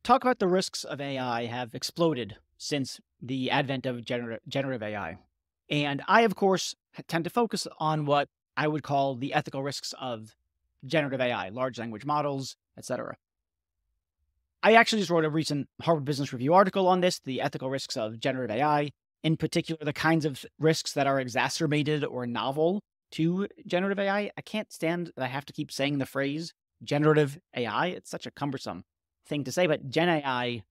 talk about the risks of AI have exploded since the advent of generative AI. And I, of course, tend to focus on what I would call the ethical risks of generative AI, large language models, etc. I actually just wrote a recent Harvard Business Review article on this, the ethical risks of generative AI, in particular, the kinds of risks that are exacerbated or novel to generative AI. I can't stand that I have to keep saying the phrase generative AI. It's such a cumbersome thing to say, but Gen AI,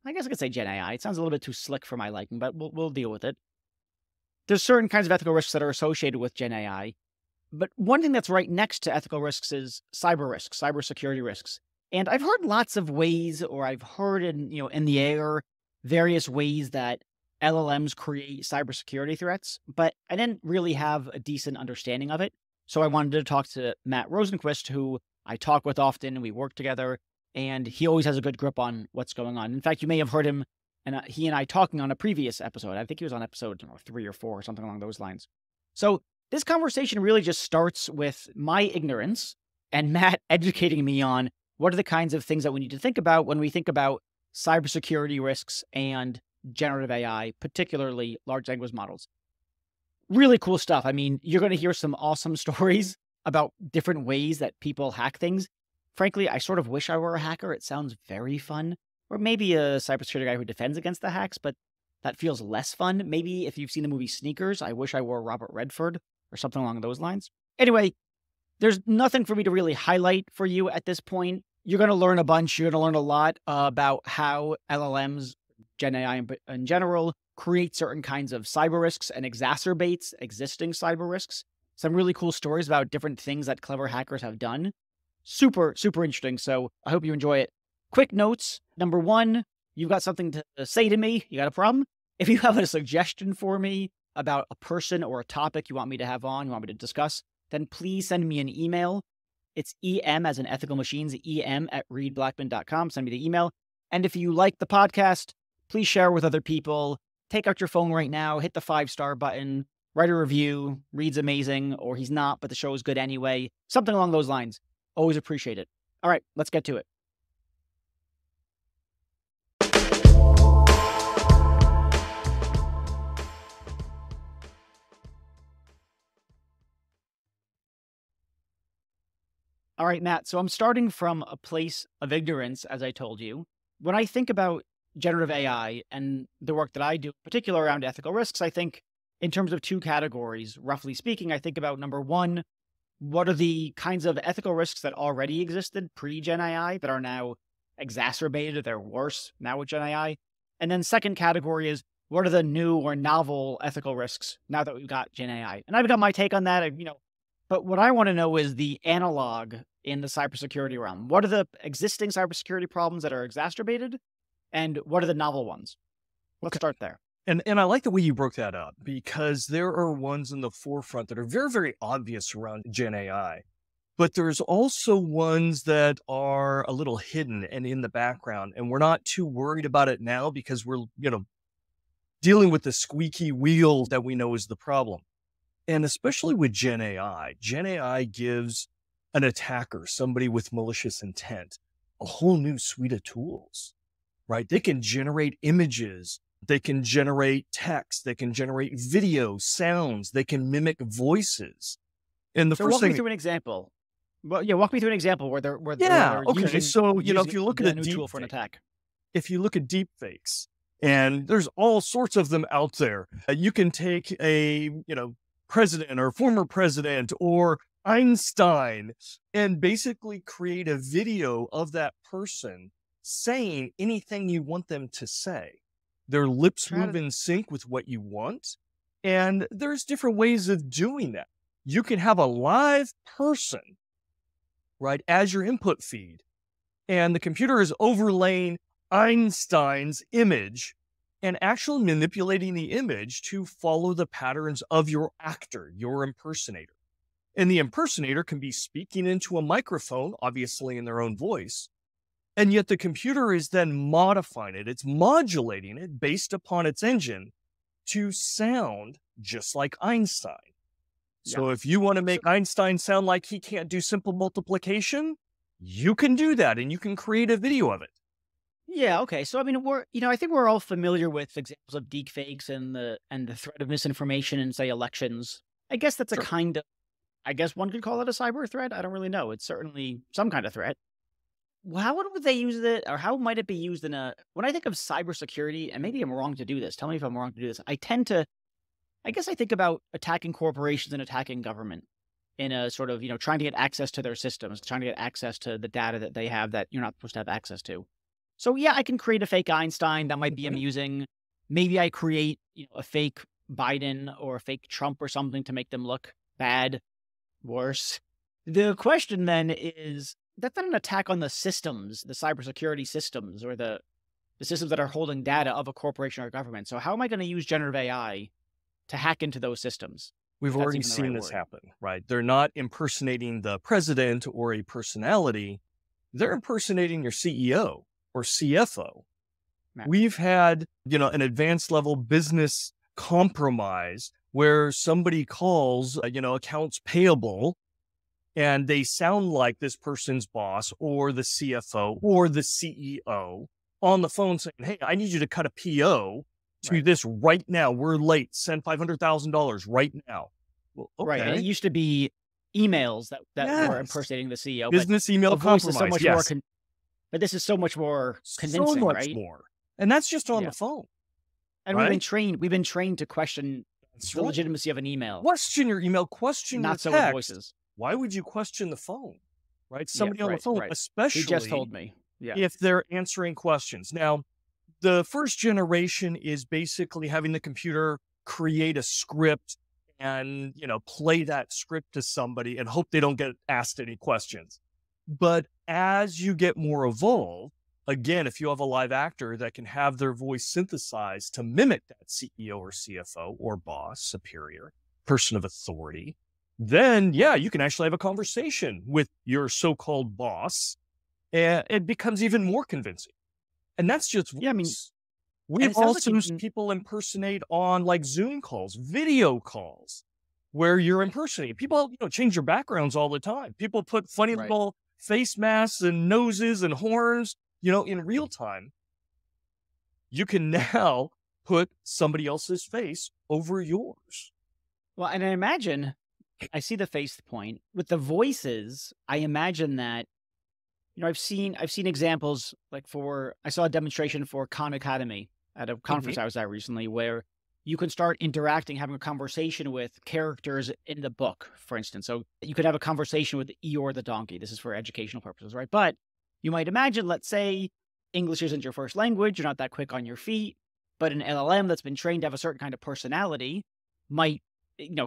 I guess I could say Gen AI. It sounds a little bit too slick for my liking, but we'll deal with it. There's certain kinds of ethical risks that are associated with Gen AI, but one thing that's right next to ethical risks is cyber risks, cybersecurity risks. And I've heard lots of ways, or I've heard in the air, various ways that LLMs create cybersecurity threats, but I didn't really have a decent understanding of it. So I wanted to talk to Matt Rosenquist, who I talk with often, and we work together, and he always has a good grip on what's going on. In fact, you may have heard him and he and I talking on a previous episode. I think he was on episode 3 or 4 or something along those lines. So this conversation really just starts with my ignorance and Matt educating me on what are the kinds of things that we need to think about when we think about cybersecurity risks and generative AI, particularly large language models. Really cool stuff. I mean, you're going to hear some awesome stories about different ways that people hack things. Frankly, I sort of wish I were a hacker. It sounds very fun. Or maybe a cybersecurity guy who defends against the hacks, but that feels less fun. Maybe if you've seen the movie Sneakers, I wish I were Robert Redford or something along those lines. Anyway, there's nothing for me to really highlight for you at this point. You're going to learn a bunch. You're going to learn a lot about how LLMs, Gen AI in general, create certain kinds of cyber risks and exacerbates existing cyber risks. Some really cool stories about different things that clever hackers have done. Super, super interesting. So I hope you enjoy it. Quick notes. Number 1, you've got something to say to me. You got a problem? If you have a suggestion for me about a person or a topic you want me to have on, you want me to discuss, then please send me an email. It's EM as in ethical machines, EM@reedblackman.com. Send me the email. And if you like the podcast, please share with other people. Take out your phone right now, hit the 5-star button, write a review. Reed's amazing, or he's not, but the show is good anyway. Something along those lines. Always appreciate it. All right, let's get to it. All right, Matt. So I'm starting from a place of ignorance, as I told you. When I think about generative AI and the work that I do, particularly around ethical risks, I think in terms of 2 categories. Roughly speaking, I think about number 1, what are the kinds of ethical risks that already existed pre-Gen AI that are now exacerbated, they're worse now with Gen AI? And then second category is what are the new or novel ethical risks now that we've got Gen AI? And I've got my take on that, but what I want to know is the analog in the cybersecurity realm. What are the existing cybersecurity problems that are exacerbated? And what are the novel ones? Let's start there. And I like the way you broke that up, because there are ones in the forefront that are very, very obvious around Gen AI. But there's also ones that are a little hidden and in the background. And we're not too worried about it now because we're, dealing with the squeaky wheel that we know is the problem. And especially with Gen AI gives an attacker, somebody with malicious intent, a whole new suite of tools, right? They can generate images, they can generate text, they can generate video, sounds, they can mimic voices. And walk me through an example. Well, yeah, walk me through an example where they're okay. Using, so if you look at a new deep tool for an attack, if you look at deep fakes, and there's all sorts of them out there, you can take a president or former president or Einstein and basically create a video of that person saying anything you want them to say. Their lips move in sync with what you want. And there's different ways of doing that. You can have a live person, right, as your input feed. And the computer is overlaying Einstein's image and actually manipulating the image to follow the patterns of your actor, your impersonator. And the impersonator can be speaking into a microphone, obviously in their own voice. And yet the computer is then modifying it. It's modulating it based upon its engine to sound just like Einstein. So if you want to make Einstein sound like he can't do simple multiplication, you can do that and you can create a video of it. Yeah, okay. So I mean, I think we're all familiar with examples of deep fakes and the threat of misinformation in, say, elections. I guess that's a Sure. kind of, I guess one could call it a cyber threat. I don't really know. It's certainly some kind of threat. Well, how would they use it, or how might it be used in a? When I think of cybersecurity, and maybe I'm wrong to do this. Tell me if I'm wrong to do this. I guess I think about attacking corporations and attacking government in a sort of, trying to get access to their systems, trying to get access to the data that they have that you're not supposed to have access to. So yeah, I can create a fake Einstein that might be Mhm. amusing. Maybe I create, a fake Biden or a fake Trump or something to make them look bad, worse. The question then is that's not an attack on the systems, the cybersecurity systems, or the systems that are holding data of a corporation or government. So how am I going to use generative AI to hack into those systems? We've If that's already even the right seen this word. happen, right? They're not impersonating the president or a personality. They're impersonating your CEO or CFO. Right. We've had, an advanced level business compromise where somebody calls, accounts payable and they sound like this person's boss or the CFO or the CEO on the phone saying, "Hey, I need you to cut a PO to Right. this right now. We're late. Send $500,000 right now." Well, Right. And it okay. used to be emails that were Yes. impersonating the CEO, but Business email a voice is so compromise. much more Yes. but this is so much more So convincing, much right? more. And that's just on the Yeah. phone, And right? we've been trained to question That's the right. legitimacy of an email, Question your email, question your not so with text. voices. Why would you question the phone, right? Yeah, Somebody on the right, phone, right. He just especially told me. Yeah. if they're answering questions. Now, the first generation is basically having the computer create a script and, play that script to somebody and hope they don't get asked any questions. But as you get more evolved, again, if you have a live actor that can have their voice synthesized to mimic that CEO or CFO or boss, superior, person of authority, then yeah, you can actually have a conversation with your so-called boss, and it becomes even more convincing. And that's just Yeah, I mean, voice. and We've it sounds like also you seen people impersonate on like Zoom calls, video calls, where you're impersonating. People, change their backgrounds all the time. People put funny right. little face masks and noses and horns, in real time. You can now put somebody else's face over yours. Well, and I imagine I see the face point. With the voices, I imagine that, I've seen examples like I saw a demonstration for Khan Academy at a Mhm. conference I was at recently where you can start interacting, having a conversation with characters in the book, for instance. So you could have a conversation with Eeyore the donkey. This is for educational purposes, right? But you might imagine, let's say English isn't your first language, you're not that quick on your feet, but an LLM that's been trained to have a certain kind of personality might,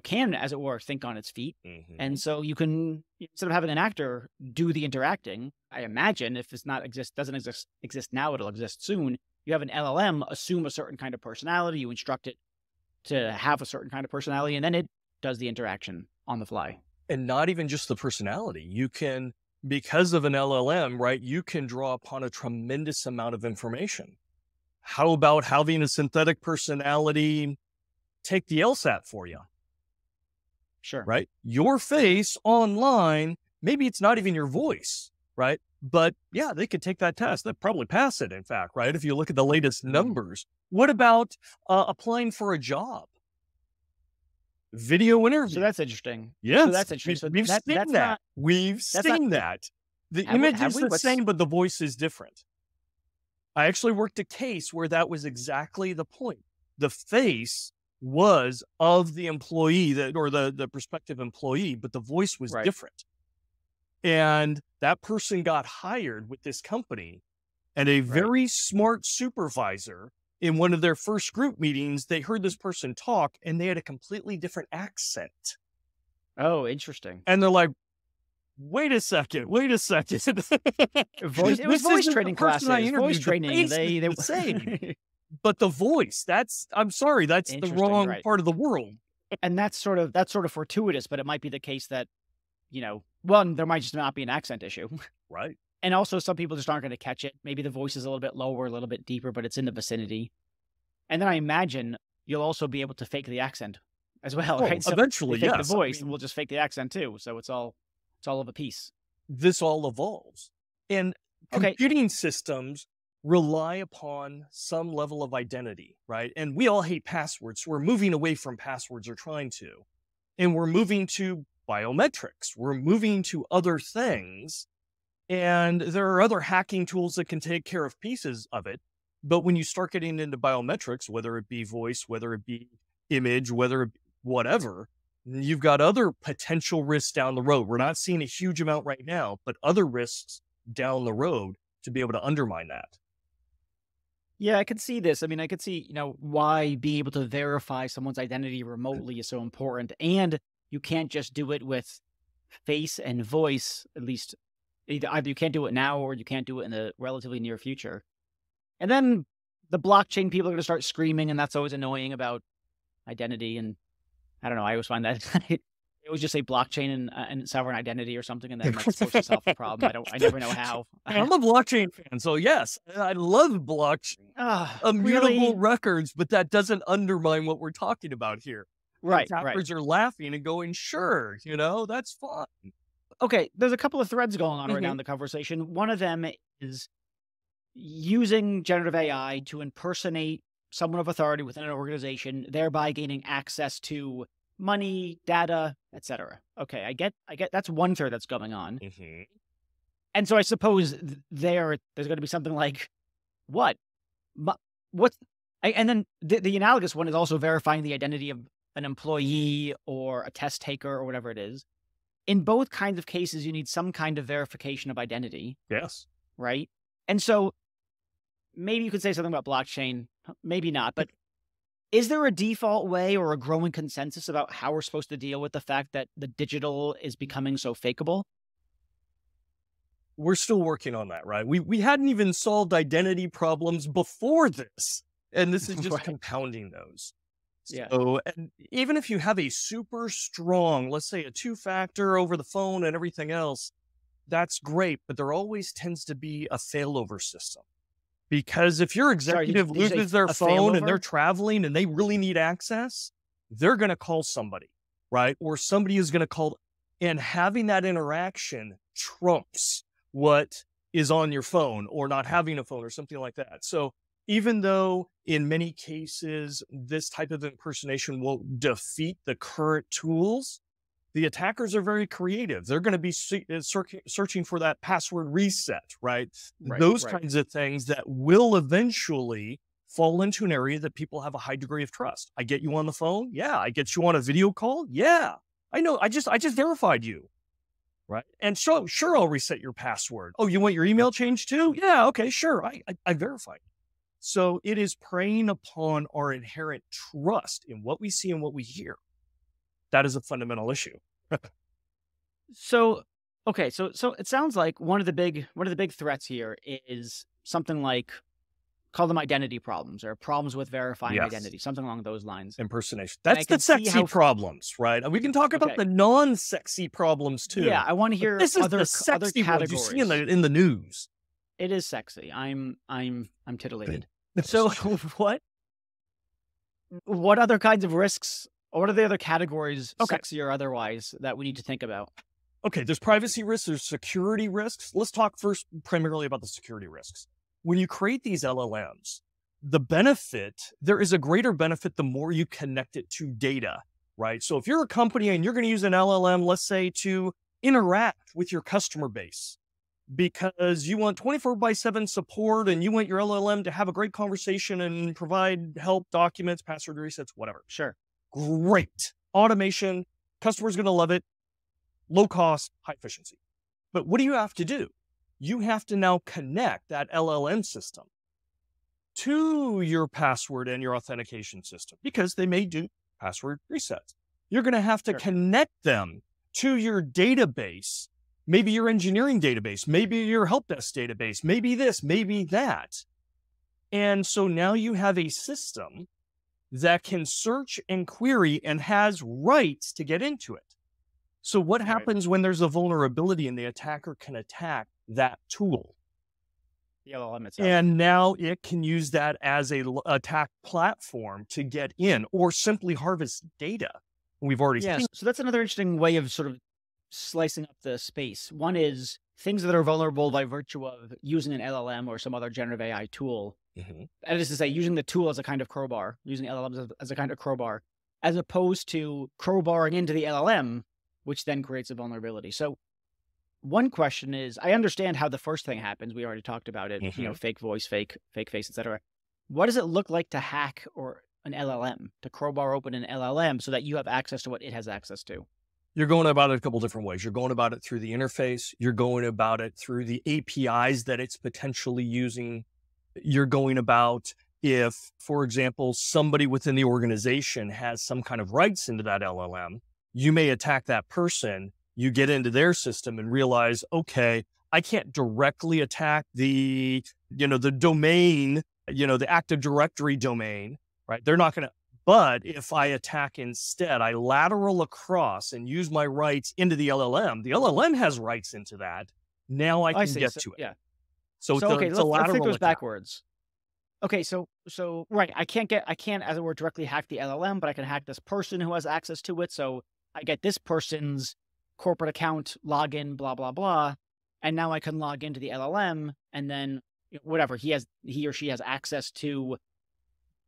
can, as it were, think on its feet. And Mhm. so you can, instead of having an actor do the interacting, I imagine if it's not doesn't exist now, it'll exist soon. You have an LLM assume a certain kind of personality, you instruct it to have a certain kind of personality, and then it does the interaction on the fly. And not even just the personality. You can, because of an LLM, right, you can draw upon a tremendous amount of information. How about having a synthetic personality take the LSAT for you, Sure. right? Your face online, maybe it's not even your voice, right? But yeah, they could take that test. They'd probably pass it, in fact, right? If you look at the latest Mm. numbers. What about applying for a job? Video So interview. that's interesting. So Yes, that's interesting. So we've seen that. We've that's not seen that. The image have is we? the What's same, but the voice is different. I actually worked a case where that was exactly the point. The face was of the employee that or the prospective employee, but the voice was right? different. And that person got hired with this company, and a Right. very smart supervisor in one of their first group meetings, they heard this person talk and they had a completely different accent. Oh, interesting. And they're like, wait a second, wait a second. Voice. It was This voice isn't the training person I classes. Voice interviewed. The training. face is They the same, but the voice, I'm sorry, that's the interesting. wrong Right. part of the world. And that's sort of fortuitous, but it might be the case that, one, there might just not be an accent issue. Right. And also some people just aren't going to catch it. Maybe the voice is a little bit lower, a little bit deeper, but it's in the vicinity. And then I imagine you'll also be able to fake the accent as well, Oh, right? So they eventually, fake the yes. I voice, and mean, we'll just fake the accent too. So it's all of a piece. this all evolves. And Okay. computing systems rely upon some level of identity, right? And we all hate passwords. So we're moving away from passwords, or trying to. And we're moving to biometrics. We're moving to other things. And there are other hacking tools that can take care of pieces of it. But when you start getting into biometrics, whether it be voice, whether it be image, whether it be whatever, you've got other potential risks down the road. We're not seeing a huge amount right now, but other risks down the road to be able to undermine that. Yeah, I could see this. I mean, I could see, why being able to verify someone's identity remotely is so important. And you can't just do it with face and voice, at least either you can't do it now or you can't do it in the relatively near future. And then the blockchain people are going to start screaming, and that's always annoying about identity. And I don't know, I always find that they always just say blockchain and sovereign identity or something, and then that's supposed to solve the problem. I never know how. I'm a blockchain fan, so yes, I love blockchain. Immutable really? records, but that doesn't undermine what we're talking about here. Right, Attackers are laughing and going, sure, that's fine. Okay, there's a couple of threads going on right now in the conversation. One of them is using generative AI to impersonate someone of authority within an organization, thereby gaining access to money, data, etc. Okay, I get that's one thread that's going on. And so I suppose there's going to be something like, and then the analogous one is also verifying the identity of an employee or a test taker or whatever it is. In both kinds of cases, you need some kind of verification of identity. Yes. Right? And so maybe you could say something about blockchain, maybe not, but is there a default way or a growing consensus about how we're supposed to deal with the fact that the digital is becoming so fakeable? We're still working on that, right? We hadn't even solved identity problems before this, and this is just compounding those. Yeah. So, and even if you have a super strong, let's say a 2-factor over the phone and everything else, that's great, but there always tends to be a failover system. Because if your executive loses their phone and they're traveling and they really need access, they're going to call somebody, right? Or somebody is going to call, and having that interaction trumps what is on your phone, or not having a phone or something like that. So even though in many cases this type of impersonation won't defeat the current tools, the attackers are very creative. They're going to be searching for that password reset, right? Those kinds of things that will eventually fall into an area that people have a high degree of trust. I get you on the phone. Yeah. I get you on a video call. Yeah. I know. I just verified you. Right. And so, sure, I'll reset your password. Oh, you want your email changed too? Yeah. Okay. Sure. I verified. So it is preying upon our inherent trust in what we see and what we hear. That is a fundamental issue. So it sounds like one of the big threats here is something like, call them identity problems or problems with verifying identity, something along those lines. Impersonation. That's the sexy problems, right? We can talk about the non-sexy problems too. Yeah, I want to hear other categories you see in the news. It is sexy. I'm titillated. So what other kinds of risks, or what are the other categories, sexy or otherwise, that we need to think about? Okay, there's privacy risks, there's security risks. Let's talk first primarily about the security risks. When you create these LLMs, there is a greater benefit the more you connect it to data, right? So if you're a company and you're going to use an LLM, let's say, to interact with your customer base, because you want 24/7 support and you want your LLM to have a great conversation and provide help, documents, password resets, whatever. Sure. Great. Automation. Customer's going to love it. Low cost, high efficiency. But what do you have to do? You have to now connect that LLM system to your password and your authentication system, because they may do password resets. You're going to have to connect them to your database, maybe your engineering database, maybe your help desk database, maybe this, maybe that. And so now you have a system that can search and query and has rights to get into it. So what happens when there's a vulnerability and the attacker can attack that tool? The LLM itself. And now it can use that as a attack platform to get in, or simply harvest data. We've already seen. So that's another interesting way of sort of slicing up the space. One is things that are vulnerable by virtue of using an LLM or some other generative AI tool. That is to say, using the tool as a kind of crowbar, using LLMs as a kind of crowbar, as opposed to crowbarring into the LLM, which then creates a vulnerability. So one question is, I understand how the first thing happens. We already talked about it, fake voice, fake face, etc. What does it look like to hack or an LLM, to crowbar open an LLM so that you have access to what it has access to? You're going about it a couple different ways. You're going about it through the interface. You're going about it through the APIs that it's potentially using. You're going about if, for example, somebody within the organization has some kind of rights into that LLM, you may attack that person. You get into their system and realize, okay, I can't directly attack the domain, the Active Directory domain, right? They're not going to. But if I attack instead, I lateral across and use my rights into the LLM has rights into that. Now I can get to it. Yeah. So okay, it's a let's lateral take those attack. backwards. Okay, so right, I can't, as it were, directly hack the LLM, but I can hack this person who has access to it. So I get this person's corporate account, login, blah, blah, blah. And now I can log into the LLM and then whatever he or she has access to,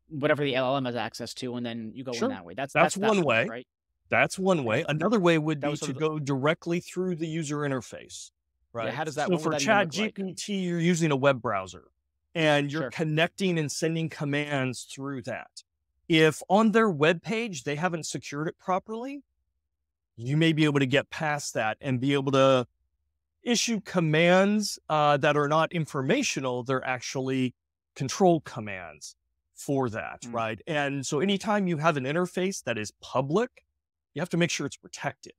whatever the LLM has access to, and then you go in that way. That's one way, right? That's one way. Another way would be to go directly through the user interface, right? Yeah, how does that? So for ChatGPT, you're using a web browser, and you're connecting and sending commands through that. If on their web page they haven't secured it properly, you may be able to get past that and be able to issue commands that are not informational. They're actually control commands for that, right? And so anytime you have an interface that is public, you have to make sure it's protected.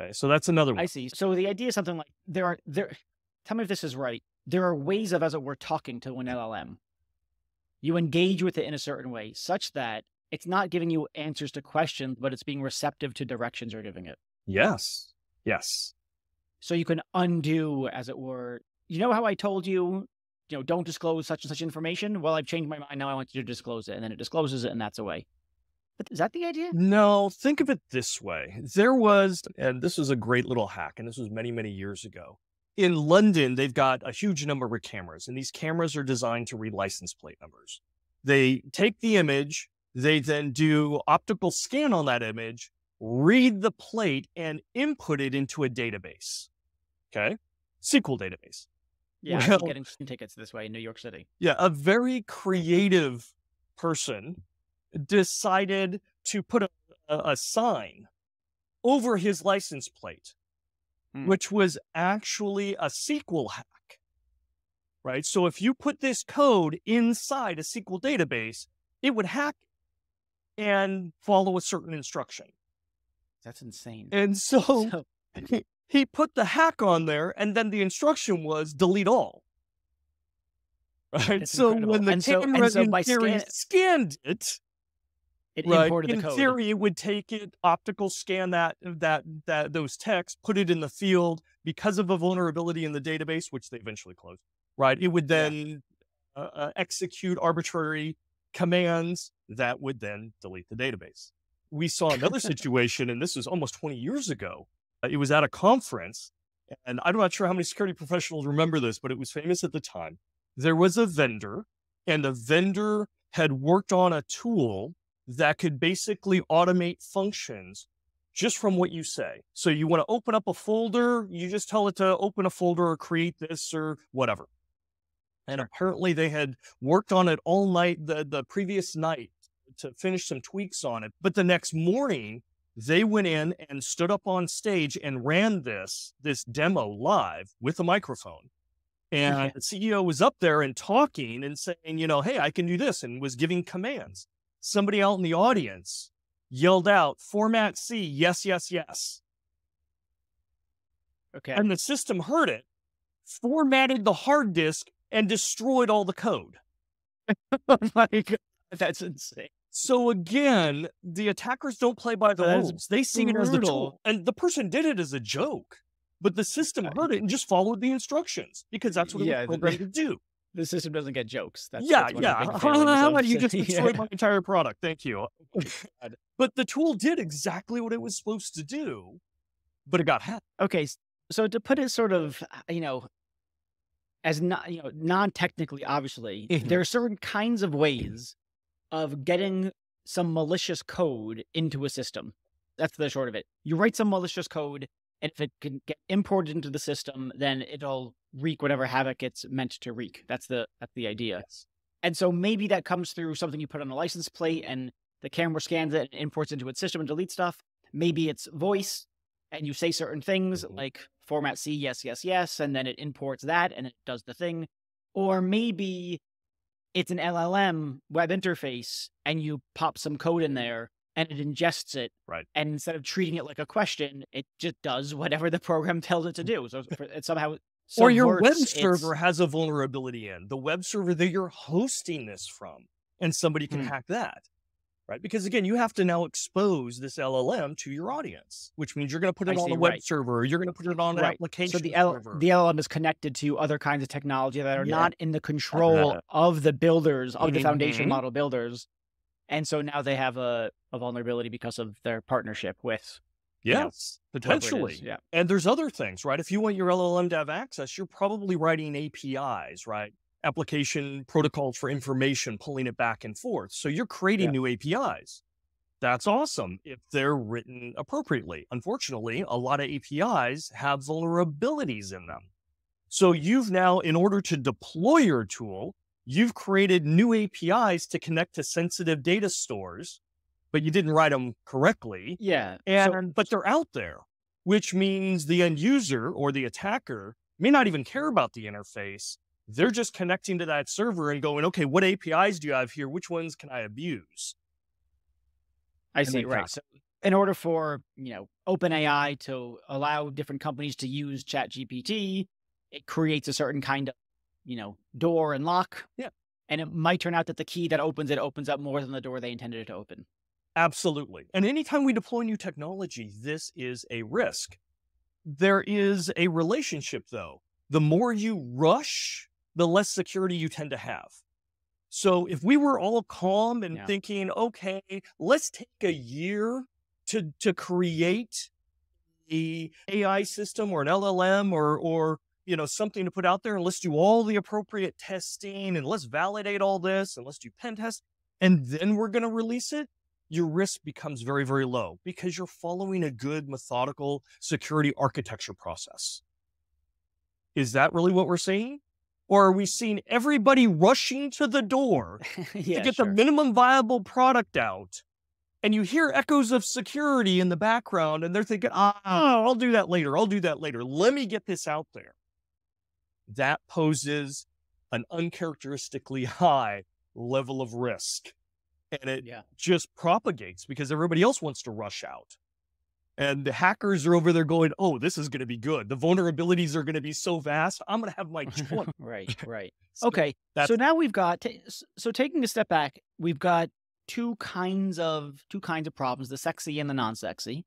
Okay, so that's another one. I see. So the idea is something like there. Tell me if this is right. There are ways of, as it were, talking to an LLM. You engage with it in a certain way, such that it's not giving you answers to questions, but it's being receptive to directions you're giving it. Yes. Yes. So you can undo, as it were. You know how I told you, don't disclose such and such information? Well, I've changed my mind. Now I want you to disclose it. And then it discloses it, and that's a way. But is that the idea? No, think of it this way. There was, and this was a great little hack, and this was many, many years ago. In London, they've got a huge number of cameras, and these cameras are designed to read license plate numbers. They take the image, they then do optical scan on that image, read the plate, and input it into a database. Okay? SQL database. Yeah, I'm getting tickets this way in New York City. Yeah, a very creative person decided to put a sign over his license plate, which was actually a SQL hack, right? So if you put this code inside a SQL database, it would hack and follow a certain instruction. That's insane. And so he put the hack on there, and then the instruction was delete all. Right? That's so incredible. when the camera scanned it, it imported in the code. theory, it would take it, optical scan those texts, put it in the field. Because of a vulnerability in the database, which they eventually closed, right? It would then execute arbitrary commands that would then delete the database. We saw another situation, and this was almost 20 years ago. It was at a conference, and I'm not sure how many security professionals remember this, but it was famous at the time. There was a vendor, and the vendor had worked on a tool that could basically automate functions just from what you say. So you want to open up a folder, you just tell it to open a folder or create this or whatever. And apparently they had worked on it all night, the previous night, to finish some tweaks on it. But the next morning, they went in and stood up on stage and ran this demo live with a microphone. And the CEO was up there and talking and saying, hey, I can do this, and was giving commands. Somebody out in the audience yelled out, format C, yes, yes, yes. Okay. And the system heard it, formatted the hard disk, and destroyed all the code. Oh my God, that's insane. So again, the attackers don't play by the rules. They see it as the tool. And the person did it as a joke, but the system heard it and just followed the instructions because that's what it was programmed to do. The system doesn't get jokes. That's How about you just destroyed my entire product? Thank you. But the tool did exactly what it was supposed to do, but it got hacked. Okay, So to put it sort of, as not, non-technically, obviously, Mhm. there are certain kinds of ways of getting some malicious code into a system. That's the short of it. You write some malicious code, and if it can get imported into the system, then it'll wreak whatever havoc it's meant to wreak. That's the idea. Yes. And so maybe that comes through something you put on a license plate and the camera scans it and imports into its system and deletes stuff. Maybe it's voice and you say certain things Mhm. like format C, yes, yes, yes, and then it imports that and it does the thing. Or maybe it's an LLM web interface and you pop some code in there and it ingests it. Right. And instead of treating it like a question, it just does whatever the program tells it to do. So it somehow Or your web subverts server its. has a vulnerability in the web server that you're hosting this from, and somebody can Hmm, hack that. Right. Because again, you have to now expose this LLM to your audience, which means you're going to put I it on see, a web right. server, or you're going to put it on an Right. So application server. the LLM is connected to other kinds of technology that are Yeah. not in the control of the builders, of the foundation Mhm. model builders. And so now they have a vulnerability because of their partnership with, Yes, whoever it is. potentially. Yeah. And there's other things, right? If you want your LLM to have access, you're probably writing APIs, right? Application protocols for information, pulling it back and forth. So you're creating Yeah. new APIs. That's awesome if they're written appropriately. Unfortunately, a lot of APIs have vulnerabilities in them. So you've now, in order to deploy your tool, you've created new APIs to connect to sensitive data stores, but you didn't write them correctly. Yeah. So But they're out there, which means the end user or the attacker may not even care about the interface. They're just connecting to that server and going, okay, what APIs do you have here? Which ones can I abuse? I And see. then Right. copy. So in order for, OpenAI to allow different companies to use ChatGPT, it creates a certain kind of, door and lock. Yeah, And it might turn out that the key that opens it opens up more than the door they intended it to open. absolutely. And anytime we deploy new technology, this is a risk. There is a relationship, though. The more you rush, the less security you tend to have. So if we were all calm and Yeah. thinking, okay, let's take a year to create a AI system or an LLM or something to put out there, and let's do all the appropriate testing and let's validate all this and let's do pen tests, and then we're going to release it, your risk becomes very, very low because you're following a good methodical security architecture process. Is that really what we're seeing? Or are we seeing everybody rushing to the door to Yeah, get the sure. minimum viable product out? And you hear echoes of security in the background, and they're thinking, I'll do that later. I'll do that later. Let me get this out there. That poses an uncharacteristically high level of risk. And it Yeah. just propagates because everybody else wants to rush out. And the hackers are over there going, oh, this is going to be good. The vulnerabilities are going to be so vast. I'm going to have my choice. Right, right. So Okay. So that's now we've got so taking a step back, we've got two kinds of problems, the sexy and the non-sexy.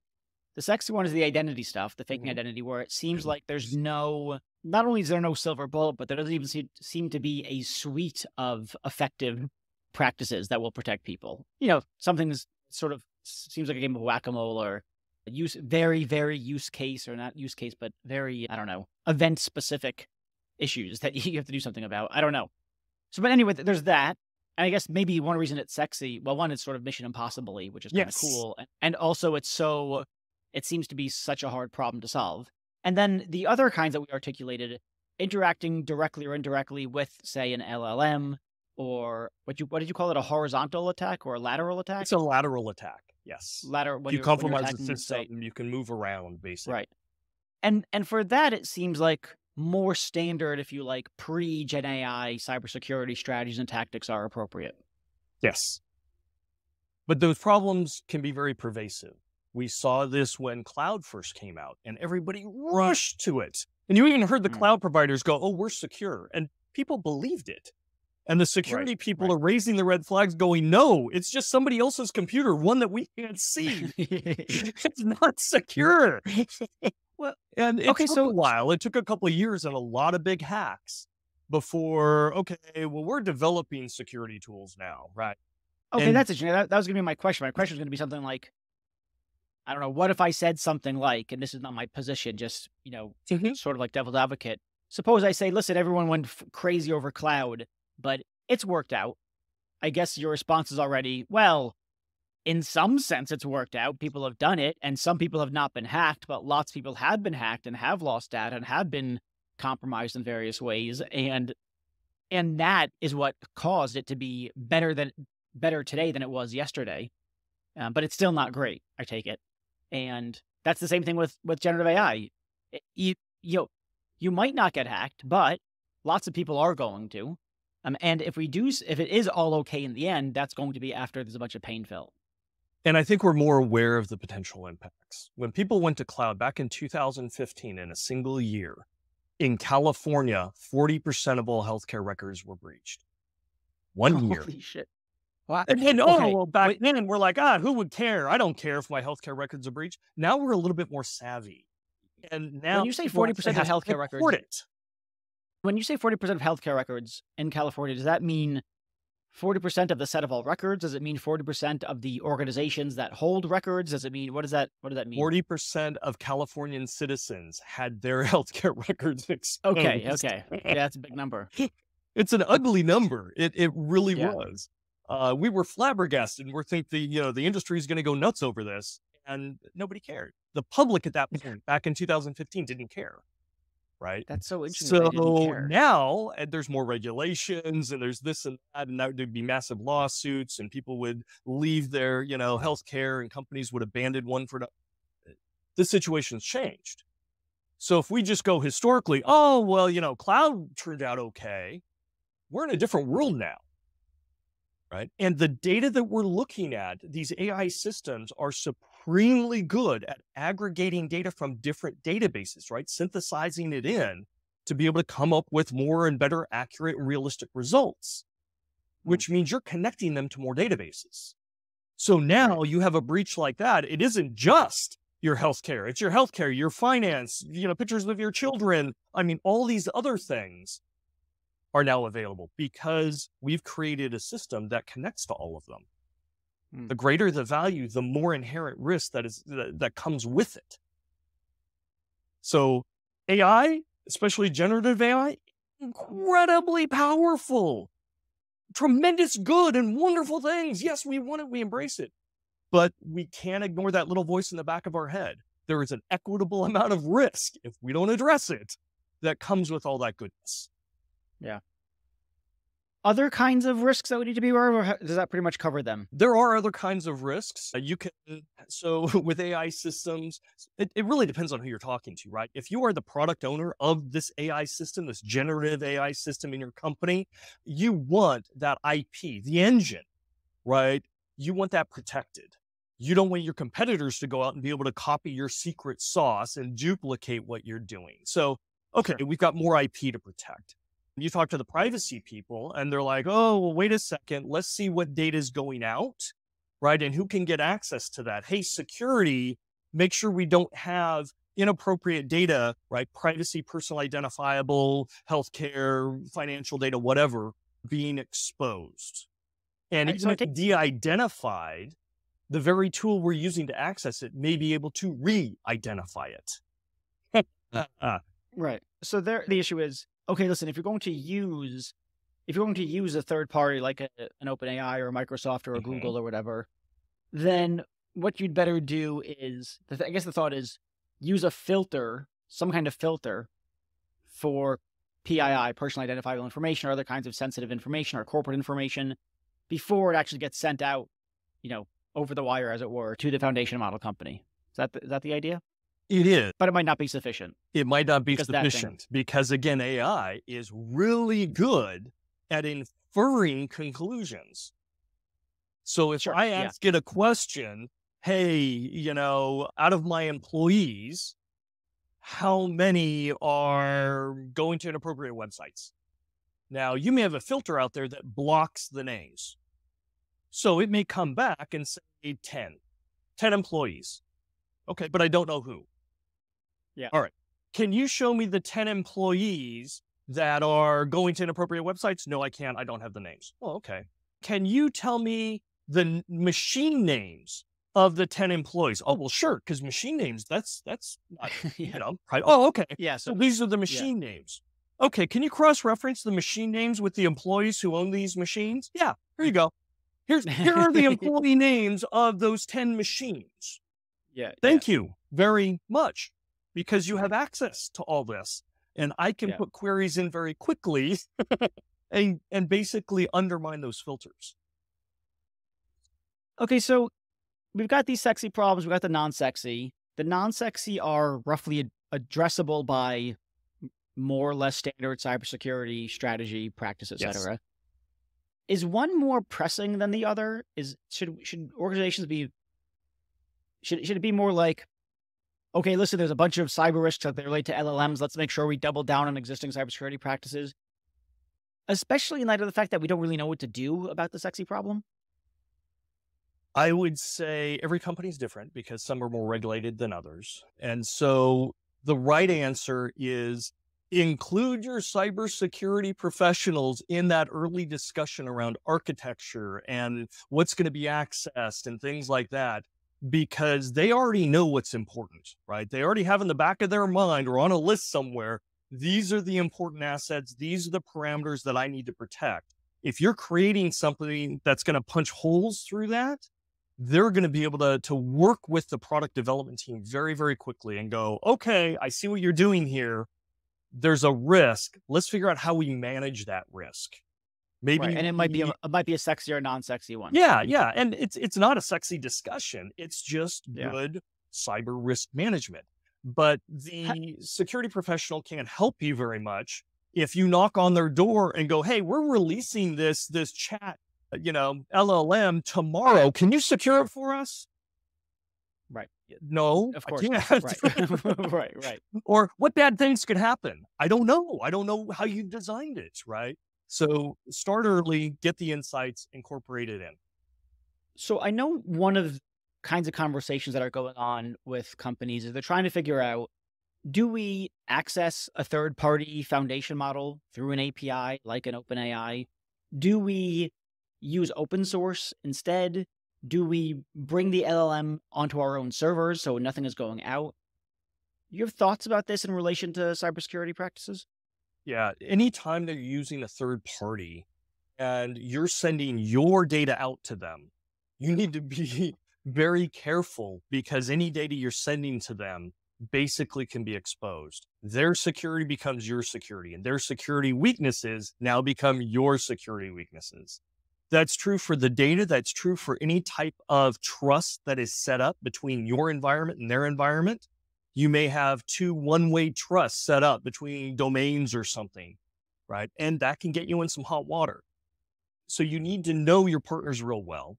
The sexy one is the identity stuff, the faking Mhm. identity, where it seems like there's not only is there no silver bullet, but there doesn't even seem to be a suite of effective practices that will protect people. Something that's sort of seems like a game of whack-a-mole or very, very use case, or not use case, but very, I don't know, event specific issues that you have to do something about. I don't know. So, but anyway, there's that. And I guess maybe one reason it's sexy, well, one, it's sort of Mission Impossible, which is kind of yes. cool. And also it seems to be such a hard problem to solve. And then the other kinds that we articulated, interacting directly or indirectly with, say, an LLM, or what did you call it? A horizontal attack or a lateral It's attack? a lateral attack. Yes. When If you you're compromise the attacking, say, system, you can move around basically. right. And for that, it seems like more standard, if you like, pre-Gen AI cybersecurity strategies and tactics are appropriate. Yes. But those problems can be very pervasive. We saw this when cloud first came out and everybody rushed to it. And you even heard the Mm, cloud providers go, oh, we're secure. And people believed it. And the right, security people right. are raising the red flags going, no, it's just somebody else's computer, one that we can't see. It's not secure. Well, And it okay, took a so while. It took a couple of years and a lot of big hacks before, okay, well, we're developing security tools now, right? okay, And that's interesting. That was gonna be my question. My question was gonna be something like, I don't know, what if I said something like, and this is not my position, just, Mhm. sort of like devil's advocate. Suppose I say, listen, everyone went crazy over cloud, but it's worked out. I guess your response is already, well, in some sense, it's worked out. People have done it, and some people have not been hacked, but lots of people have been hacked and have lost data and have been compromised in various ways. And that is what caused it to be better today than it was yesterday. But it's still not great, I take it. And that's the same thing with generative AI. You, you, you might not get hacked, but lots of people are going to. And if it is all okay in the end, that's going to be after there's a bunch of pain felt. And I think we're more aware of the potential impacts. When people went to cloud back in 2015, in a single year, in California, 40% of all healthcare records were breached. 1 year. Holy shit. Wow. And Okay. well, back then we're like, who would care? I don't care if my healthcare records are breached. Now we're a little bit more savvy. And now When you say people 40% actually of have to healthcare report records, it. when you say 40% of healthcare records in California, does that mean 40% of the set of all records? Does it mean 40% of the organizations that hold records? Does it mean, what does that mean? 40% of Californian citizens had their healthcare records exposed. Okay. Yeah, that's a big number. It's an ugly number. It really Yeah. was. We were flabbergasted and we're thinking, the industry is going to go nuts over this, and nobody cared. The public at that point, back in 2015, didn't care, right? That's so interesting that they didn't So care. now there's more regulations and there's this and that, and there'd be massive lawsuits and people would leave their, healthcare and companies would abandon one for the situation's changed. So if we just go historically, cloud turned out okay, we're in a different world now, right? And the data that we're looking at, these AI systems are supremely good at aggregating data from different databases, right? Synthesizing it in to be able to come up with more and better accurate and realistic results, which means you're connecting them to more databases. So now you have a breach like that. It isn't just your healthcare. It's your healthcare, your finance, pictures of your children. I mean, all these other things are now available because we've created a system that connects to all of them. The greater the value, the more inherent risk that comes with it. So AI, especially generative AI, incredibly powerful, tremendous good and wonderful things. Yes, we want it, we embrace it, but we can't ignore that little voice in the back of our head. There is an equitable amount of risk, if we don't address it, that comes with all that goodness. Yeah. Other kinds of risks that we need to be aware of, or does that pretty much cover them? There are other kinds of risks. So with AI systems, it really depends on who you're talking to, right? If you are the product owner of this AI system, this generative AI system in your company, you want that IP, the engine, right? You want that protected. You don't want your competitors to go out and be able to copy your secret sauce and duplicate what you're doing. So, okay, we've got more IP to protect. You talk to the privacy people and they're like, oh, well, wait a second. Let's see what data is going out, right? And who can get access to that? Hey, security, make sure we don't have inappropriate data, right? Privacy, personal identifiable, healthcare, financial data, whatever, being exposed. And even if de-identified, the very tool we're using to access it may be able to re-identify it. Right. So the issue is, okay, listen, if you're going to use a third party like an OpenAI or a Microsoft or a Google or whatever, then what you'd better do is, I guess the thought is, use a filter, some kind of filter for PII, personally identifiable information, or other kinds of sensitive information or corporate information before it actually gets sent out, over the wire, as it were, to the foundation model company. Is that the idea? It is. But it might not be sufficient. It might not be sufficient because, again, AI is really good at inferring conclusions. So if I ask it a question, hey, out of my employees, how many are going to inappropriate websites? Now, you may have a filter out there that blocks the names. So it may come back and say 10 employees. Okay, but I don't know who. Yeah. All right. Can you show me the 10 employees that are going to inappropriate websites? No, I can't. I don't have the names. Oh, okay. Can you tell me the machine names of the 10 employees. Oh, well, sure, because machine names, that's not, Yeah. right. Oh, okay. Yeah. So So these are the yeah. machine names. Okay, can you cross-reference the machine names with the employees who own these machines? Yeah, here you go. Here are the employee names of those 10 machines. Yeah. Yeah. Thank you very much, because you have access to all this. And I can Yeah. put queries in very quickly and basically undermine those filters. Okay. So we've got these sexy problems. We've got the non-sexy. The non-sexy are roughly addressable by more or less standard cybersecurity strategy, practice, Yes. etc. Is one more pressing than the other? Should organizations be should it be more like, okay, listen, there's a bunch of cyber risks that relate to LLMs. Let's make sure we double down on existing cybersecurity practices, especially in light of the fact that we don't really know what to do about the sexy problem. I would say every company is different because some are more regulated than others. And so the right answer is include your cybersecurity professionals in that early discussion around architecture and what's going to be accessed and things like that, because they already know what's important, right? They already have in the back of their mind or on a list somewhere, these are the important assets. These are the parameters that I need to protect. If you're creating something that's going to punch holes through that, they're going to be able to work with the product development team very, very quickly and go, okay, I see what you're doing here. There's a risk. Let's figure out how we manage that risk. Right. Maybe And it might be a sexy or non-sexy one. yeah, yeah. And it's not a sexy discussion. It's just Yeah. good cyber risk management. But Ha- the security professional can't help you very much if you knock on their door and go, hey, we're releasing this chat, LLM tomorrow. Can you secure it for us? Right. No, Of I course not. can't. Right. Right. Right. Or what bad things could happen? I don't know. I don't know how you designed it, right? So start early, get the insights, incorporate it in. So I know one of the kinds of conversations that are going on with companies is they're trying to figure out, do we access a third-party foundation model through an API like an OpenAI? Do we use open source instead? Do we bring the LLM onto our own servers so nothing is going out? You have thoughts about this in relation to cybersecurity practices? Yeah, anytime they're using a third party and you're sending your data out to them, you need to be very careful, because any data you're sending to them basically can be exposed. Their security becomes your security, and their security weaknesses now become your security weaknesses. That's true for the data. That's true for any type of trust that is set up between your environment and their environment. You may have two one-way trusts set up between domains or something, right? And that can get you in some hot water. So you need to know your partners real well.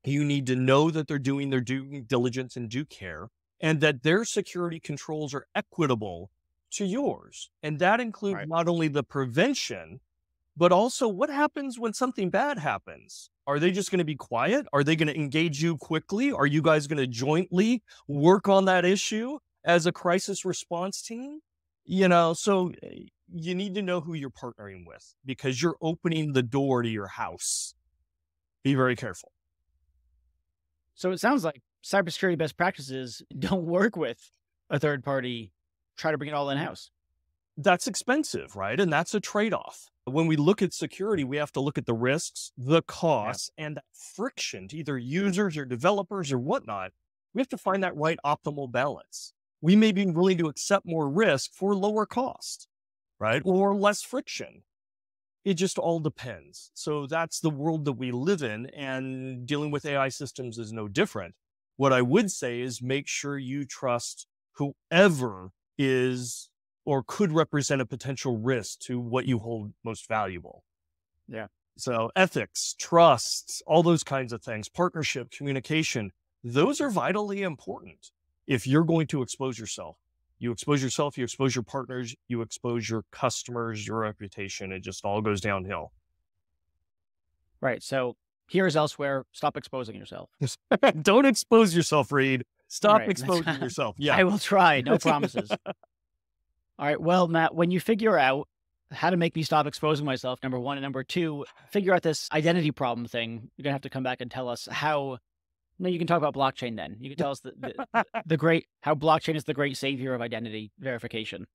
You need to know that they're doing their due diligence and due care, and that their security controls are equitable to yours. And that includes Right. not only the prevention, but also what happens when something bad happens. Are they just going to be quiet? Are they going to engage you quickly? Are you guys going to jointly work on that issue as a crisis response team? So you need to know who you're partnering with, because you're opening the door to your house. Be very careful. So it sounds like cybersecurity best practices don't work with a third party. Try to bring it all in-house. That's expensive, right? And that's a trade-off. When we look at security, we have to look at the risks, the costs, and that friction to either users or developers or whatnot. We have to find that right optimal balance. We may be willing to accept more risk for lower cost, right? Or less friction. It just all depends. So that's the world that we live in, and dealing with AI systems is no different. What I would say is make sure you trust whoever is or could represent a potential risk to what you hold most valuable. Yeah. So ethics, trust, all those kinds of things, partnership, communication, those are vitally important if you're going to expose yourself. You expose yourself, you expose your partners, you expose your customers, your reputation. It just all goes downhill. Right. So here's elsewhere. Stop exposing yourself. Don't expose yourself, Reed. Stop Right. exposing yourself. Yeah. I will try. No promises. All right. Well, Matt, when you figure out how to make me stop exposing myself, number one, and number two, figure out this identity problem thing, you're going to have to come back and tell us how No, you can talk about blockchain then. You can tell us the great, how blockchain is the great savior of identity verification.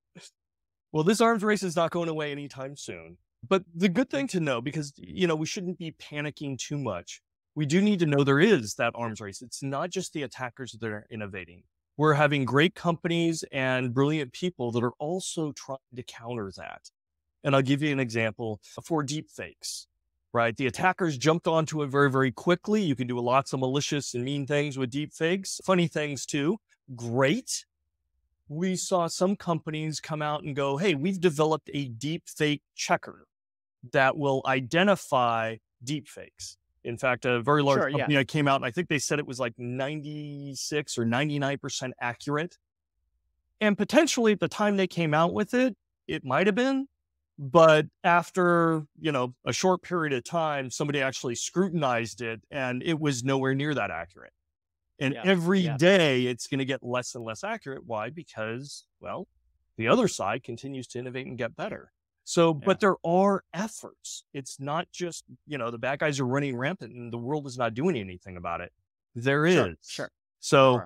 Well, this arms race is not going away anytime soon. But the good thing to know, because, we shouldn't be panicking too much. We do need to know there is that arms race. It's not just the attackers that are innovating. We're having great companies and brilliant people that are also trying to counter that. And I'll give you an example for deepfakes, right? The attackers jumped onto it very, very quickly. You can do lots of malicious and mean things with deepfakes, funny things too. Great. We saw some companies come out and go, hey, we've developed a deepfake checker that will identify deepfakes. In fact, a very large company came out, and I think they said it was like 96 or 99% accurate. And potentially at the time they came out with it, it might have been. But after, a short period of time, somebody actually scrutinized it, and it was nowhere near that accurate. And every day it's going to get less and less accurate. Why? Because, well, the other side continues to innovate and get better. So, but there are efforts. It's not just, the bad guys are running rampant and the world is not doing anything about it. There is. Sure. So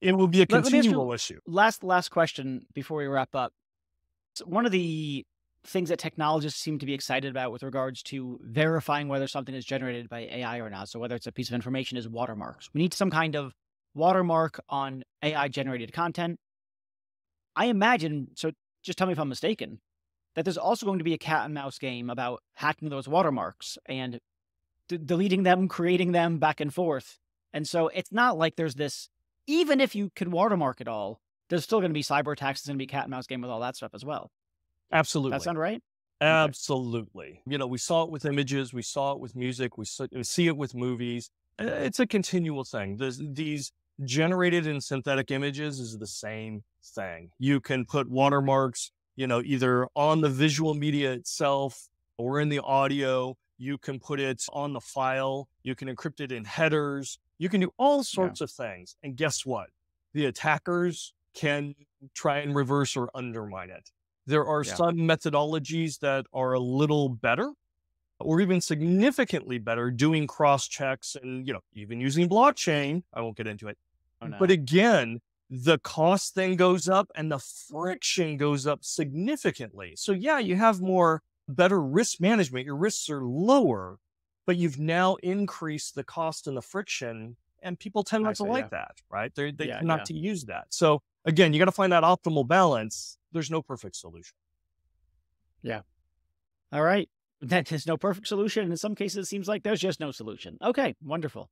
it will be a continual issue. Last question before we wrap up. So one of the things that technologists seem to be excited about with regards to verifying whether something is generated by AI or not, so whether it's a piece of information, is watermarks. We need some kind of watermark on AI-generated content. I imagine, so just tell me if I'm mistaken, that there's also going to be a cat and mouse game about hacking those watermarks and deleting them, creating them, back and forth. And so it's not like there's this, even if you can watermark it all, there's still going to be cyber attacks, there's going to be a cat and mouse game with all that stuff as well. Absolutely. That sound right? Absolutely. We saw it with images, we saw it with music, we see it with movies. It's a continual thing. These generated and synthetic images is the same thing. You can put watermarks, either on the visual media itself or in the audio. You can put it on the file. You can encrypt it in headers. You can do all sorts of things. And guess what? The attackers can try and reverse or undermine it. There are some methodologies that are a little better or even significantly better, doing cross checks and, even using blockchain. I won't get into it. Oh, no. But again, the cost then goes up and the friction goes up significantly. So you have better risk management. Your risks are lower, but you've now increased the cost and the friction, and people tend not to like that, right? They tend not to use that. So again, you got to find that optimal balance. There's no perfect solution. Yeah. All right. That is no perfect solution. In some cases, it seems like there's just no solution. Okay. Wonderful.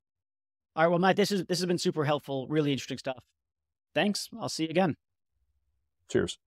All right. Well, Matt, this has been super helpful. Really interesting stuff. Thanks. I'll see you again. Cheers.